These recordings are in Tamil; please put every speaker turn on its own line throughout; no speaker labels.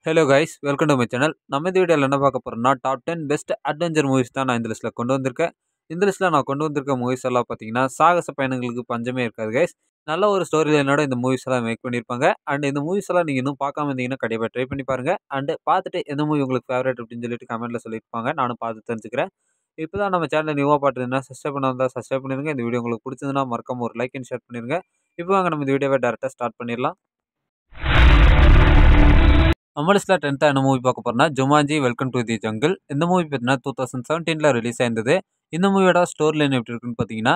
Hello guys, welcome to my channel. நம்ம இந்த வீடியோவில் என்ன பார்க்க போறோம்னா, டாப் 10 பெஸ்ட் அட்வென்ச்சர் மூவிஸ் தான் நான் இந்த லிஸ்ட்டில் கொண்டு வந்திருக்கேன். இந்த லிஸ்ட்டில் நான் கொண்டு வந்திருக்க மூவிஸ் எல்லாம் பார்த்தீங்கன்னா, சாகச பயணங்களுக்கு பஞ்சமே இருக்காது கைஸ். நல்ல ஒரு ஸ்டோரி லைனோட இந்த மூவிஸ் எல்லாம் மேக் பண்ணியிருப்பாங்க. அண்ட் இந்த மூவிஸ் எல்லாம் நீங்கள் இன்னும் பார்க்காம இருந்தீங்கன்னா கண்டிப்பாக ட்ரை பண்ணி பாருங்க. அண்ட் பார்த்துட்டு எந்த மூவி உங்களுக்கு ஃபேவரட் அப்படின்னு சொல்லிட்டு கமெண்ட்டில் சொல்லியிருப்பாங்க. நானும் பார்த்து தெரிஞ்சுக்கிறேன். இப்போ தான் நம்ம சேனல் நியூவாக பார்த்துருந்தா சப்ஸ்கிரைப் பண்ணால் சப்ஸ்கிரைப் பண்ணிருங்க. இந்த வீடியோ உங்களுக்கு பிடிச்சதுன்னா மறக்காம ஒரு லைக் அண்ட் ஷேர் பண்ணிருங்க. இப்போ வாங்க நம்ம இந்த வீடியோவை டேரெக்டாக ஸ்டார்ட் பண்ணிடலாம். நம்ம லிஸ்ட்ல 10th என்ன மூவி பார்க்க போறோம்னா, Jumanji welcome to the jungle. இந்த மூவி பார்த்தீங்கன்னா 2017ல ரிலீஸ் ஆயிருந்தது. இந்த மூவியோட ஸ்டோரி லைன் எப்படி இருக்குன்னு பார்த்தீங்கன்னா,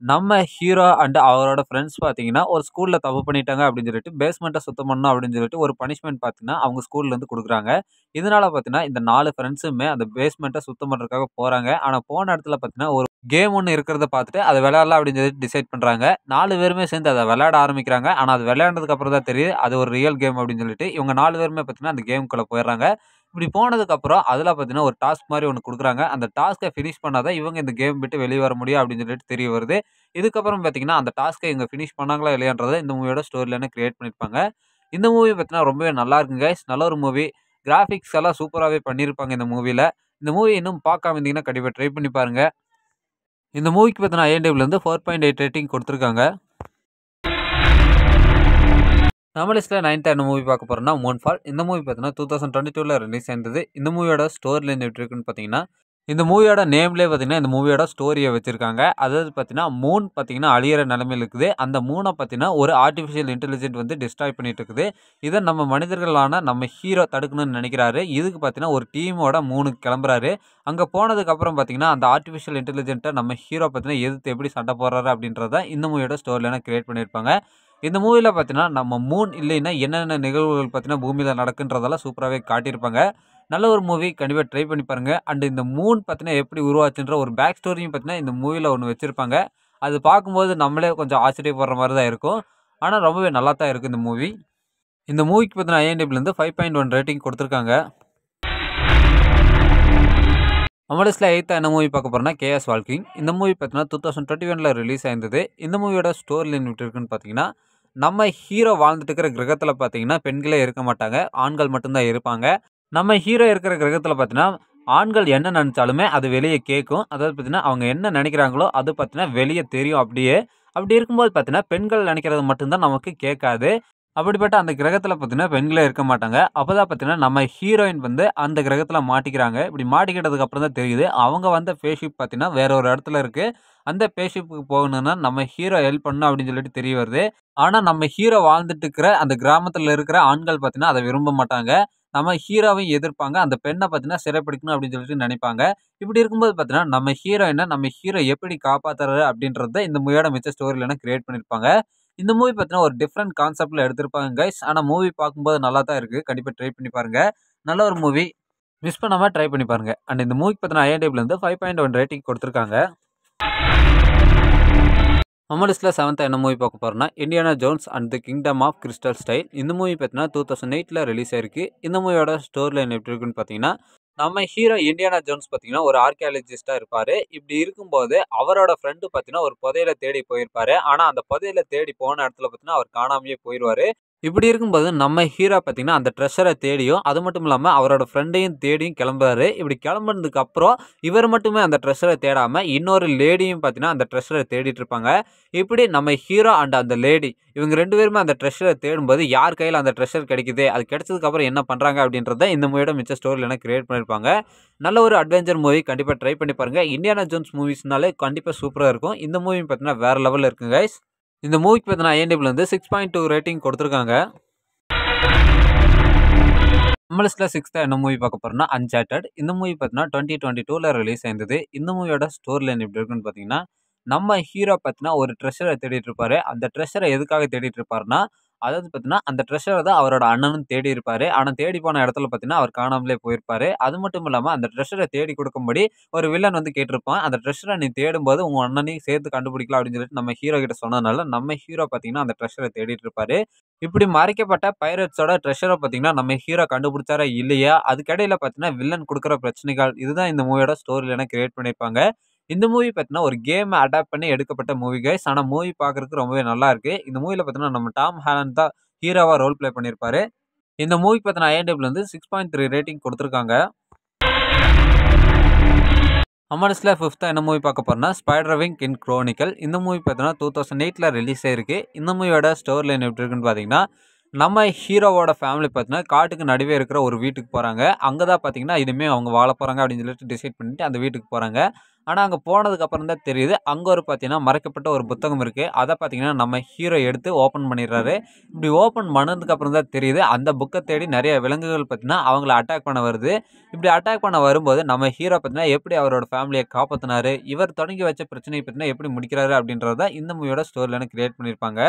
நம்ம ஹீரோ அண்ட் அவரோட ஃப்ரெண்ட்ஸ் பார்த்தீங்கன்னா, ஒரு ஸ்கூல்ல தப்பு பண்ணிட்டாங்க அப்படின்னு சொல்லிட்டு பேஸ்மெண்ட்டை சுத்தம் பண்ணணும் அப்படின்னு சொல்லிட்டு ஒரு பனிஷ்மெண்ட் பார்த்தீங்கன்னா, அவங்க ஸ்கூல்லேருந்து கொடுக்குறாங்க. இதனால பார்த்தீங்கன்னா, இந்த 4 ஃப்ரெண்ட்ஸுமே அந்த பேஸ்மெண்ட்டை சுத்தம் பண்ணுறதுக்காக போறாங்க. ஆனால் போன இடத்துல பார்த்தீங்கன்னா, ஒரு கேம் ஒன்று இருக்கிறத பார்த்துட்டு அதை விளையாடலாம் அப்படின்னு சொல்லிட்டு டிசைட் பண்ணுறாங்க. 4 பேருமே சேர்ந்து அதை விளையாட ஆரம்பிக்கிறாங்க. ஆனால் அது விளையாண்டதுக்கு அப்புறம் தான் தெரியுது அது ஒரு ரியல் கேம் அப்படின்னு சொல்லிட்டு இவங்க 4 பேருமே பார்த்தீங்கன்னா அந்த கேமுக்குள்ளே போயிடுறாங்க. இப்படி போனதுக்கப்புறம் அதில் பார்த்தீங்கன்னா ஒரு டாஸ்க் மாதிரி ஒன்று கொடுக்குறாங்க. அந்த டாஸ்க்கை ஃபினிஷ் பண்ணாதான் இவங்க இந்த கேம் விட்டு வெளியே வர முடியும் அப்படின்னு சொல்லிட்டு தெரிய வருது. இதுக்கப்புறம் பார்த்தீங்கன்னா அந்த டாஸ்க்கை இவங்க ஃபினிஷ் பண்ணாங்களா இல்லையான்றதை இந்த மூவியோட ஸ்டோரியில கிரியேட் பண்ணியிருப்பாங்க. இந்த மூவி பார்த்தீங்கன்னா ரொம்பவே நல்லா இருக்குங்க கைஸ். நல்ல ஒரு மூவி. கிராஃபிக்ஸ் எல்லாம் சூப்பராகவே பண்ணியிருப்பாங்க இந்த மூவியில். இந்த மூவி இன்னும் பார்க்காம இருந்தீங்கன்னா கண்டிப்பாக ட்ரை பண்ணி பாருங்க. இந்த மூவிக்கு பார்த்தீங்கன்னா IMDbலேருந்து 4.8 ரேட்டிங் கொடுத்துருக்காங்க. நம்ம லிஸ்ட்டில் 9th என்ன மூவி பார்க்க போகிறோம்னா, மூன்ஃபால். இந்த மூவி பார்த்தீங்கன்னா 2022ல ரிலீஸ் ஆயிருந்தது. இந்த மூவியோட ஸ்டோரி லைன் எப்படி இருக்குன்னு பார்த்தீங்கன்னா, இந்த மூவியோட நேம்லேயே பார்த்தீங்கன்னா இந்த மூவியோட ஸ்டோரியை வச்சிருக்காங்க. அதாவது பார்த்தீங்கன்னா மூன் பார்த்தீங்கன்னா அழியிற நிலைமையில் இருக்குது. அந்த மூனை பார்த்தீங்கன்னா ஒரு ஆர்டிஃபிஷியல் இன்டெலிஜென்ட் வந்து டிஸ்ட்ராய் பண்ணிட்டு இருக்குது. இதை நம்ம மனிதர்களான நம்ம ஹீரோ தடுக்கணும்னு நினைக்கிறாரு. இதுக்கு பார்த்தீங்கன்னா ஒரு டீமோட மூணுக்கு கிளம்புறாரு. அங்கே போனதுக்கப்புறம் பார்த்தீங்கன்னா அந்த ஆர்டிஃபிஷியல் இன்டெலிஜென்ட்டை நம்ம ஹீரோ பார்த்தீங்கன்னா எதிர்த்து எப்படி சண்டை போடுறாரு அப்படின்றத இந்த மூவியோட ஸ்டோரி லைனை கிரியேட் பண்ணியிருப்பாங்க. இந்த மூவியில் பார்த்தீங்கன்னா நம்ம மூன் இல்லைன்னா என்னென்ன நிகழ்வுகள் பார்த்தீங்கன்னா பூமியில் நடக்குன்றதெல்லாம் சூப்பராகவே காட்டியிருப்பாங்க. நல்ல ஒரு மூவி. கண்டிப்பாக ட்ரை பண்ணி பாருங்க. அண்ட் இந்த மூன் பார்த்தீங்கன்னா எப்படி உருவாச்சுன்ற ஒரு பேக் ஸ்டோரியும் பார்த்தீங்கன்னா இந்த மூவியில் ஒன்று வச்சிருப்பாங்க. அது பார்க்கும்போது நம்மளே கொஞ்சம் ஆச்சரியப்படுற மாதிரி தான் இருக்கும். ஆனால் ரொம்பவே நல்லா தான் இருக்குது இந்த மூவி. இந்த மூவிக்கு பார்த்தீங்கன்னா IMDbலேருந்து 5.1 ரேட்டிங் கொடுத்துருக்காங்க. நம்ம லிஸ்ட்டில் 8th என்ன மூவி பார்க்க போகிறோம்னா, கேஎஸ் வால்கிங். இந்த மூவி பார்த்தீங்கன்னா 2021ல ரிலீஸ் ஆயிருந்தது. இந்த மூவியோட ஸ்டோரி லைன் எப்படி இருக்குன்னு பார்த்தீங்கன்னா, நம்ம ஹீரோ வாழ்ந்துட்டு இருக்கிற கிரகத்தில் பார்த்தீங்கன்னா பெண்களே இருக்க மாட்டாங்க. ஆண்கள் மட்டும்தான் இருப்பாங்க. நம்ம ஹீரோ இருக்கிற கிரகத்தில் பார்த்தீங்கன்னா ஆண்கள் என்ன நினச்சாலுமே அது வெளியே கேட்கும். அதாவது பார்த்தீங்கன்னா அவங்க என்ன நினைக்கிறாங்களோ அது பார்த்தீங்கன்னா வெளியே தெரியும் அப்படியே. அப்படி இருக்கும்போது பார்த்தீங்கன்னா பெண்கள் நினைக்கிறது மட்டும்தான் நமக்கு கேட்காது. அப்படிப்பட்ட அந்த கிரகத்தில் பார்த்தீங்கன்னா பெண்களே இருக்க மாட்டாங்க. அப்போ தான் பார்த்தீங்கன்னா நம்ம ஹீரோயின் வந்து அந்த கிரகத்தில் மாட்டிக்கிறாங்க. இப்படி மாட்டிக்கிட்டதுக்கு அப்புறம் தான் தெரியுது அவங்க வந்த ஸ்பேஸ்ஷிப் பார்த்தீங்கன்னா வேற ஒரு இடத்துல இருக்குது. அந்த ஸ்பேஸ்ஷிப்புக்கு போகணும்னா நம்ம ஹீரோ ஹெல்ப் பண்ணணும் அப்படின்னு சொல்லிட்டு தெரிய வருது. ஆனால் நம்ம ஹீரோ வாழ்ந்துட்டு இருக்கிற அந்த கிராமத்தில் இருக்கிற ஆண்கள் பார்த்தீங்கன்னா அதை விரும்ப மாட்டாங்க. நம்ம ஹீரோவையும் எதிர்ப்பாங்க. அந்த பெண்ணை பார்த்தீங்கன்னா சிறைப்பிடிக்கணும் அப்படின்னு சொல்லிட்டு நினைப்பாங்க. இப்படி இருக்கும்போது பார்த்தீங்கன்னா நம்ம ஹீரோயினை நம்ம ஹீரோ எப்படி காப்பாற்றுறாரு அப்படின்றத இந்த மூவியோட மிச்ச ஸ்டோரியில கிரியேட் பண்ணியிருப்பாங்க. இந்த மூவி பார்த்தீங்கன்னா ஒரு டிஃப்ரெண்ட் கான்செப்ட்ல எடுத்திருப்பாங்க கைஸ். ஆனால் மூவி பார்க்கும்போது நல்லா தான் இருக்குது. கண்டிப்பாக ட்ரை பண்ணி பாருங்க. நல்ல ஒரு மூவி. மிஸ் பண்ணாமல் ட்ரை பண்ணி பாருங்க. அண்ட் இந்த மூவிக்கு பார்த்தீங்கன்னா IMDbலேருந்து 5.1 ரேட்டிங் கொடுத்துருக்காங்க. நம்ம லிஸ்ட்டில் 7th என்ன மூவி பார்க்க போகிறோம்னா, Indiana Jones and the Kingdom of Crystal style. இந்த மூவி பார்த்தீங்கன்னா 2008ல ரிலீஸ் ஆயிருக்கு. இந்த மூவியோட ஸ்டோரி லைன் எப்படி இருக்குன்னு பார்த்தீங்கன்னா, நம்ம ஹீரோ இண்டியானா ஜோன்ஸ் பார்த்தீங்கன்னா ஒரு ஆர்கியாலஜிஸ்டாக இருப்பார். இப்படி இருக்கும்போது அவரோட ஃப்ரெண்டு பார்த்தீங்கன்னா ஒரு புதையலை தேடி போயிருப்பாரு. ஆனால் அந்த புதையலை தேடி போன இடத்துல பார்த்தீங்கன்னா அவர் காணாமையே போயிடுவார். இப்படி இருக்கும்போது நம்ம ஹீரோ பார்த்தீங்கன்னா அந்த ட்ரெஷரை தேடியும் அது மட்டும் இல்லாமல் அவரோட ஃப்ரெண்டையும் தேடியும் கிளம்புறாரு. இப்படி கிளம்புனதுக்கு அப்புறம் இவர் மட்டுமே அந்த ட்ரெஷரை தேடாமல் இன்னொரு லேடியும் பார்த்தீங்கன்னா அந்த ட்ரெஷரை தேடிட்டு இருப்பாங்க. இப்படி நம்ம ஹீரோ அண்ட் அந்த லேடி இவங்க 2 பேருமே அந்த ட்ரெஷரை தேடும்போது யார் கையில் அந்த ட்ரெஷர் கிடைக்குது, அது கிடைச்சதுக்கப்புறம் என்ன பண்ணுறாங்க அப்படின்றத இந்த மூவியோட மிச்ச ஸ்டோரியில் கிரியேட் பண்ணியிருப்பாங்க. நல்ல ஒரு அட்வென்ச்சர் மூவி. கண்டிப்பாக ட்ரை பண்ணி பாருங்கள். இண்டியானா ஜோன்ஸ் மூவிஸ்னாலே கண்டிப்பாக சூப்பராக இருக்கும். இந்த மூவி பார்த்தீங்கன்னா வேறு லெவலில் இருக்குங்க கைஸ். இந்த மூவிக்கு பார்த்தீங்கன்னா IMDbலேருந்து 6.2 ரேட்டிங் கொடுத்துருக்காங்க. நம்ம லிஸ்ட்டில் 6th என்ன மூவி பார்க்க போகிறோம்னா, அன்சார்ட்டட். இந்த மூவி பார்த்தீங்கன்னா 2022ல ரிலீஸ் ஆயிருந்தது. இந்த மூவியோட ஸ்டோரி லைன் எப்படி இருக்குன்னு பார்த்தீங்கன்னா, நம்ம ஹீரோ பார்த்தீங்கன்னா ஒரு ட்ரெஷரை தேடிட்டு இருப்பாரு. அந்த ட்ரெஷரை எதுக்காக தேடிட்டு இருப்பாருன்னா, அதாவது பார்த்தீங்கன்னா அந்த ட்ரெஷரை தான் அவரோட அண்ணனும் தேடி இருப்பாரு. ஆனால் தேடி போன இடத்துல பார்த்தீங்கன்னா அவர் காணாமலே போயிருப்பாரு. அது மட்டும் இல்லாமல் அந்த ட்ரெஷரை தேடி கொடுக்கும்படி ஒரு வில்லன் வந்து கேட்டிருப்பான். அந்த ட்ரெஷரை நீ தேடும்போது உங்க அண்ணனையும் சேர்த்து கண்டுபிடிக்கலாம் அப்படின்னு சொல்லிட்டு நம்ம ஹீரோ கிட்ட சொன்னதுனால நம்ம ஹீரோ பார்த்தீங்கன்னா அந்த ட்ரெஷரை தேடிட்டு இருப்பாரு. இப்படி மறைக்கப்பட்ட பைரட்ஸோட ட்ரெஷரை பார்த்தீங்கன்னா நம்ம ஹீரோ கண்டுபிடிச்சாரா இல்லையா, அதுக்கிடையில பார்த்தீங்கன்னா வில்லன் கொடுக்குற பிரச்சனைகள் இதுதான் இந்த மூவியோட ஸ்டோரியில கிரியேட் பண்ணியிருப்பாங்க. இந்த மூவி பார்த்தீங்கன்னா ஒரு கேம் அடாப்ட் பண்ணி எடுக்கப்பட்ட மூவி கைஸ். ஆனால் மூவி பார்க்கறதுக்கு ரொம்பவே நல்லா இருக்கு. இந்த மூவியில் பார்த்தீங்கன்னா நம்ம டாம் ஹாலண்ட் தான் ஹீரோவா ரோல் பிளே பண்ணியிருப்பாரு. இந்த மூவிக்கு பார்த்தீங்கன்னா ஐஎன்டிபில வந்து 6.3 ரேட்டிங் கொடுத்துருக்காங்க. நம்ம லிஸ்ட்ல 5th என்ன மூவி பார்க்க போறோம்னா ஸ்பைடர்விங் இன் குரோனிக்கல். இந்த மூவி பார்த்தீங்கன்னா 2008ல ரிலீஸ் ஆயிருக்கு. இந்த மூவியோட ஸ்டோரி லைன் எப்படி இருக்குன்னு பார்த்தீங்கன்னா, நம்ம ஹீரோவோட ஃபேமிலி பார்த்தீங்கன்னா காட்டுக்கு நடுவே இருக்கிற ஒரு வீட்டுக்கு போகிறாங்க. அங்கே தான் பார்த்தீங்கன்னா இனிமேல் அவங்க வாழ போகிறாங்க அப்படின்னு சொல்லிட்டு டிசைட் பண்ணிட்டு அந்த வீட்டுக்கு போகிறாங்க. ஆனால் அங்கே போனதுக்கப்புறம் தான் தெரியுது அங்கே ஒரு பார்த்தீங்கன்னா மறைக்கப்பட்ட ஒரு புத்தகம் இருக்குது. அதை பார்த்தீங்கன்னா நம்ம ஹீரோ எடுத்து ஓப்பன் பண்ணிடுறாரு. இப்படி ஓப்பன் பண்ணதுக்கப்புறம் தான் தெரியுது அந்த புக்கை தேடி நிறைய விலங்குகள் பார்த்தீங்கன்னா அவங்கள அட்டாக் பண்ண வருது. இப்படி அட்டாக் பண்ண வரும்போது நம்ம ஹீரோ பார்த்தீங்கன்னா எப்படி அவரோட ஃபேமிலியை காப்பாற்றினாரு, இவர் தொடங்கி வச்ச பிரச்சனையை பார்த்தீங்கன்னா எப்படி முடிக்கிறாரு அப்படின்றத இந்த மூவியோட ஸ்டோரியில் கிரியேட் பண்ணியிருப்பாங்க.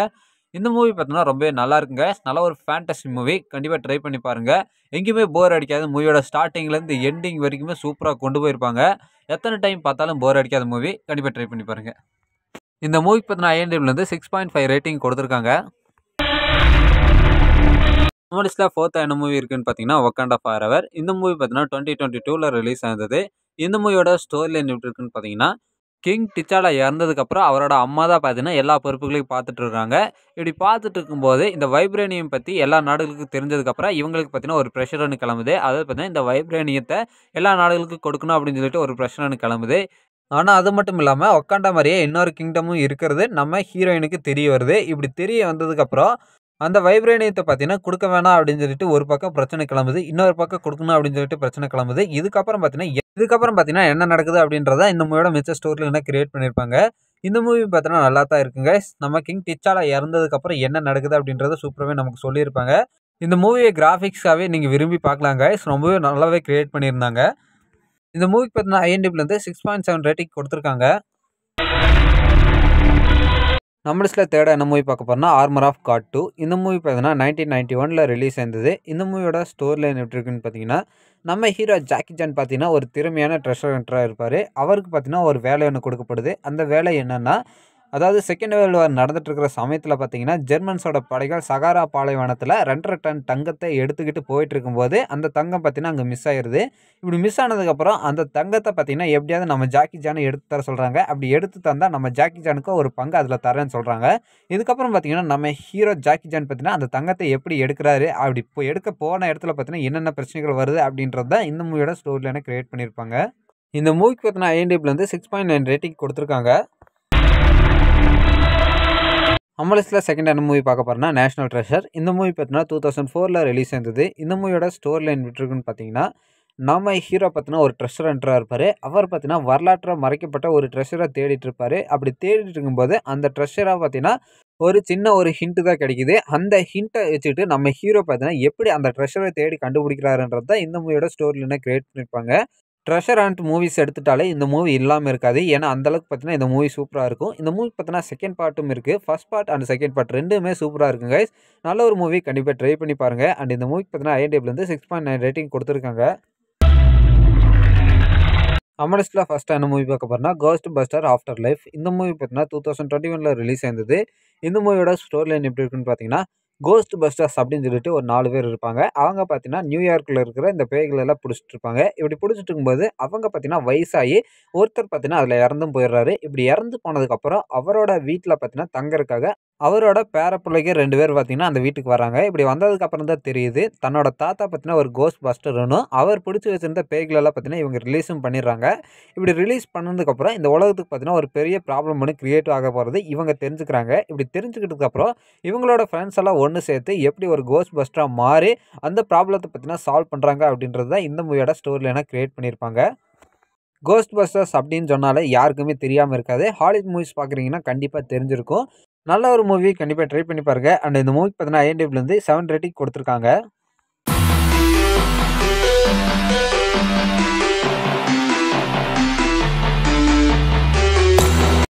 இந்த மூவி பார்த்தீங்கன்னா ரொம்பவே நல்லா இருக்குங்க. நல்ல ஒரு ஃபேண்டசி மூவி. கண்டிப்பாக ட்ரை பண்ணி பாருங்க. எங்கேயுமே போர் அடிக்காது. மூவியோட ஸ்டார்டிங்லேருந்து எண்டிங் வரைக்குமே சூப்பராக கொண்டு போயிருப்பாங்க. எத்தனை டைம் பார்த்தாலும் போர் அடிக்காத மூவி. கண்டிப்பாக ட்ரை பண்ணி பாருங்க. இந்த மூவிக்கு பார்த்தீங்கன்னா ஐஎன்டிபிலேருந்து 6.5 ரேட்டிங் கொடுத்துருக்காங்க. நம்ம லிஸ்ட்டில் 4th என்ன மூவி இருக்குன்னு பார்த்தீங்கன்னா வக்காண்டா ஃபாரெவர். இந்த மூவி பார்த்தீங்கன்னா 2022ல ரிலீஸ் ஆனது. இந்த மூவியோட ஸ்டோரி லைன் எப்படி இருக்குன்னு பார்த்தீங்கன்னா, கிங் டிச்சாலா இறந்ததுக்கப்புறம் அவரோட அம்மா தான் பார்த்தீங்கன்னா எல்லா பொறுப்புகளையும் பார்த்துட்டு இருக்காங்க. இப்படி பார்த்துட்டு இருக்கும்போது இந்த வைப்ரேனியம் பற்றி எல்லா நாடுகளுக்கும் தெரிஞ்சதுக்கப்புறம் இவங்களுக்கு பார்த்தீங்கன்னா ஒரு ப்ரெஷர் ஒன்று கிளம்புது. அதாவது பார்த்தீங்கன்னா இந்த வைப்ரேனியத்தை எல்லா நாடுகளுக்கும் கொடுக்கணும் அப்படின்னு சொல்லிட்டு ஒரு ப்ரெஷர் ஒன்று கிளம்புது. ஆனால் அது மட்டும் இல்லாமல் வக்காண்டா மாதிரியே இன்னொரு கிங்டமும் இருக்கிறது நம்ம ஹீரோயினுக்கு தெரிய வருது. இப்படி தெரிய வந்ததுக்கப்புறம் அந்த வைப்ரேனியத்தை பார்த்தீங்கன்னா கொடுக்க வேணாம் அப்படின்னு சொல்லிட்டு ஒரு பக்கம் பிரச்சனை கிளம்புது. இன்னொரு பக்கம் கொடுக்கணும் அப்படின்னு சொல்லிட்டு பிரச்சனை கிளம்புது. இதுக்கப்புறம் பார்த்தீங்கன்னா என்ன நடக்குது அப்படின்றத இந்த மூவியோட மிச்ச ஸ்டோரியில் என்ன கிரியேட் பண்ணியிருப்பாங்க. இந்த மூவி பார்த்தீங்கன்னா நல்லா தான் இருக்குங்க. நம்ம கிங் டிச்சாலா இறந்ததுக்கப்புறம் என்ன நடக்குது அப்படின்றத சூப்பராகவே நமக்கு சொல்லியிருப்பாங்க. இந்த மூவியை கிராஃபிக்ஸாகவே நீங்கள் விரும்பி பார்க்கலாங்க. ரொம்பவே நல்லாவே கிரியேட் பண்ணியிருந்தாங்க. இந்த மூவிக்கு பார்த்தீங்கன்னா ஐஎன்டிபிலேருந்து 6.7 ரேட்டிங் கொடுத்துருக்காங்க. நம்ம லிஸ்ட்டில் 3rd என்ன மூவி பார்க்க போறோம்னா ஆர்மர் ஆஃப் காட் 2. இந்த மூவி பார்த்தீங்கன்னா 1991ல ரிலீஸ் ஆயிருந்தது. இந்த மூவியோட ஸ்டோரி லைன் எப்படி இருக்குன்னு பார்த்தீங்கன்னா, நம்ம ஹீரோ ஜாக்கி சான் பார்த்தீங்கன்னா ஒரு திறமையான ட்ரெஷர் ஹண்டராக இருப்பார். அவருக்கு பார்த்தீங்கன்னா ஒரு வேலை ஒன்று கொடுக்கப்படுது. அந்த வேலை என்னென்னா, அதாவது செகண்ட் வேர்ல்டு வார் நடந்துட்டு இருக்கிற சமயத்தில் பார்த்தீங்கன்னா ஜெர்மன்ஸோட படைகள் சகாரா பாலைவனத்தில் 2.5 டன் தங்கத்தை எடுத்துக்கிட்டு போயிட்டு இருக்கும்போது அந்த தங்கம் பார்த்தீங்கன்னா அங்கே மிஸ் ஆயிடுது. இப்படி மிஸ் ஆனதுக்கப்புறம் அந்த தங்கத்தை பார்த்தீங்கன்னா எப்படியாவது நம்ம ஜாக்கி சானை எடுத்து தர சொல்கிறாங்க. அப்படி எடுத்து தந்தால் நம்ம ஜாக்கி சானுக்கு ஒரு பங்கு அதில் தரேன்னு சொல்கிறாங்க. இதுக்கப்புறம் பார்த்தீங்கன்னா நம்ம ஹீரோ ஜாக்கி சான் பார்த்தீங்கன்னா அந்த தங்கத்தை எப்படி எடுக்கிறாரு, அப்படி இப்போ எடுக்க போன இடத்துல பார்த்தீங்கன்னா என்னென்ன பிரச்சனைகள் வருது அப்படின்றது தான் இந்த மூவியோட ஸ்டோரியில் கிரியேட் பண்ணியிருப்பாங்க. இந்த மூவிக்கு பார்த்தீங்கன்னா ஐஎன்டிபிலேருந்து 6.9 ரேட்டிங் கொடுத்துருக்காங்க. நம்ம லிஸ்ட்டில் 2nd என்ன மூவி பார்க்க போறோம்னா நேஷனல் ட்ரெஷர். இந்த மூவி பார்த்தீங்கன்னா 2004ல ரிலீஸ் ஆயிருந்தது. இந்த மூவியோட ஸ்டோரி லைன் விட்டுருக்குன்னு பார்த்தீங்கன்னா, நம்ம ஹீரோ பார்த்தீங்கன்னா ஒரு ட்ரெஷர் ஹண்டராக இருப்பார். அவர் பார்த்தீங்கன்னா வரலாற்றில் மறைக்கப்பட்ட ஒரு ட்ரெஷரை தேடிட்டு இருப்பார். அப்படி தேடிட்டு இருக்கும்போது அந்த ட்ரெஷராக பார்த்தீங்கன்னா ஒரு சின்ன ஒரு ஹிண்ட்டு தான் கிடைக்குது. அந்த ஹிண்ட்டை வச்சுட்டு நம்ம ஹீரோ பார்த்தீங்கன்னா எப்படி அந்த ட்ரெஷரை தேடி கண்டுபிடிக்கிறாருன்றது தான் இந்த மூவியோட ஸ்டோரி லைனை கிரியேட் பண்ணியிருப்பாங்க. ட்ரெஷர் ஹண்ட் மூவிஸ் எடுத்துட்டாலே இந்த மூவி இல்லாமல் இருக்காது. ஏன்னா அந்தளவுக்கு பார்த்தீங்கன்னா இந்த மூவி சூப்பராக இருக்கும். இந்த மூவி பார்த்தீங்கன்னா செகண்ட் பார்ட்டும் இருக்குது. First part and second part ரெண்டுமே சூப்பராக இருக்குங்க கைஸ். நல்ல ஒரு மூவி. கண்டிப்பாக ட்ரை பண்ணி பாருங்கள். அண்ட் இந்த மூவிக்கு பார்த்தீங்கன்னா ஐஎன்டிபிலேருந்து 6.9 ரேட்டிங் கொடுத்துருக்காங்க. நம்ம லிஸ்ட்டில் ஃபஸ்ட்டு என்ன மூவி பார்க்க போறோம்னா கோஸ்ட் பஸ்டர் ஆஃப்டர் லைஃப். இந்த மூவி பார்த்தீங்கன்னா 2021ல ரிலீஸ் ஆயிருந்தது. இந்த மூவியோட ஸ்டோரி லைன் எப்படி இருக்குன்னு பார்த்தீங்கன்னா, கோஸ்ட் பஸ்டர்ஸ் அப்படின்னு சொல்லிட்டு ஒரு 4 பேர் இருப்பாங்க. அவங்க பார்த்தீங்கன்னா நியூயார்க்கில் இருக்கிற இந்த பேய்கள் எல்லாம் பிடிச்சிட்டு இருப்பாங்க. இப்படி பிடிச்சிட்டு இருக்கும்போது அவங்க பார்த்தீங்கன்னா வயசாகி ஒருத்தர் பார்த்தீங்கன்னா அதில் இறந்தும் போயிடுறாரு. இப்படி இறந்து போனதுக்கப்புறம் அவரோட வீட்டில் பார்த்தீங்கன்னா தங்கறதுக்காக அவரோட பேரப்பிள்ளைக்கு 2 பேர் பார்த்தீங்கன்னா அந்த வீட்டுக்கு வராங்க. இப்படி வந்ததுக்கப்புறம் தான் தெரியுது தன்னோட தாத்தா பார்த்தீங்கன்னா ஒரு கோஸ்ட் பஸ்டர்னு. அவர் பிடிச்சி வச்சிருந்த பேய்களெல்லாம் பார்த்தீங்கன்னா இவங்க ரிலீஸும் பண்ணிடுறாங்க. இப்படி ரிலீஸ் பண்ணதுக்கப்புறம் இந்த உலகத்துக்கு பார்த்தீங்கன்னா ஒரு பெரிய ப்ராப்ளம் ஒன்று கிரியேட் ஆக போகிறது இவங்க தெரிஞ்சுக்கிறாங்க. இப்படி தெரிஞ்சுக்கிட்டதுக்கப்புறம் இவங்களோட ஃப்ரெண்ட்ஸ் எல்லாம் ஒன்று சேர்த்து எப்படி ஒரு கோஸ்ட் பஸ்டராக மாறி அந்த ப்ராப்ளத்தை பார்த்தீங்கன்னா சால்வ் பண்ணுறாங்க அப்படின்றது தான் இந்த மூவியோட ஸ்டோரி லைனாக கிரியேட் பண்ணியிருப்பாங்க. கோஸ்ட் பஸ்டர்ஸ் அப்படின்னு சொன்னாலே யாருக்குமே தெரியாமல் இருக்காது. ஹாலிவுட் மூவிஸ் பார்க்குறீங்கன்னா கண்டிப்பாக தெரிஞ்சிருக்கும். நல்ல ஒரு மூவி. கண்டிப்பாக ட்ரை பண்ணி பாருங்க. அண்ட் இந்த மூவிக்கு பார்த்தீங்கன்னா ஐஎன்டிபிலேருந்து 7 ரேட்டிங் கொடுத்துருக்காங்க.